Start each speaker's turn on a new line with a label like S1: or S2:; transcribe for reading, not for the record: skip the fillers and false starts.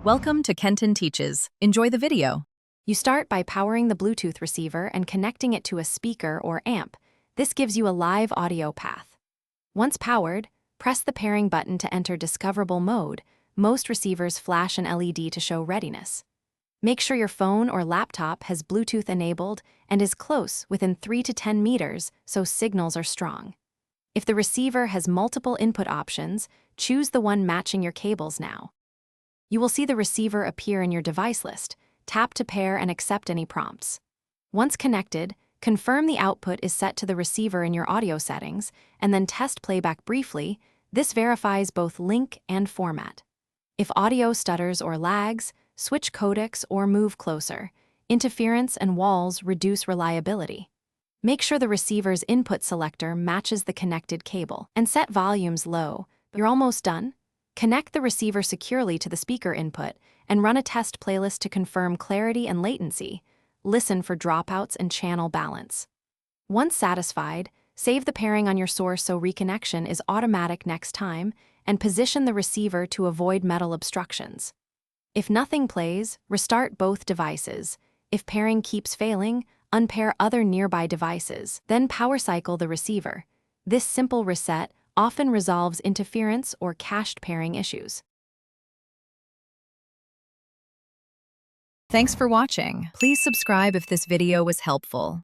S1: Welcome to Kenton Teaches. Enjoy the video.
S2: You start by powering the Bluetooth receiver and connecting it to a speaker or amp. This gives you a live audio path. Once powered, press the pairing button to enter discoverable mode. Most receivers flash an LED to show readiness. Make sure your phone or laptop has Bluetooth enabled and is close, within 3 to 10 meters, so signals are strong. If the receiver has multiple input options, choose the one matching your cables now. You will see the receiver appear in your device list. Tap to pair and accept any prompts. Once connected, confirm the output is set to the receiver in your audio settings, and then test playback briefly. This verifies both link and format. If audio stutters or lags, switch codecs or move closer. Interference and walls reduce reliability. Make sure the receiver's input selector matches the connected cable, and set volumes low. You're almost done. Connect the receiver securely to the speaker input and run a test playlist to confirm clarity and latency. Listen for dropouts and channel balance. Once satisfied, save the pairing on your source so reconnection is automatic next time, and position the receiver to avoid metal obstructions. If nothing plays, restart both devices. If pairing keeps failing, unpair other nearby devices, then power cycle the receiver. This simple reset often resolves interference or cached pairing issues.
S1: Thanks for watching. Please subscribe if this video was helpful.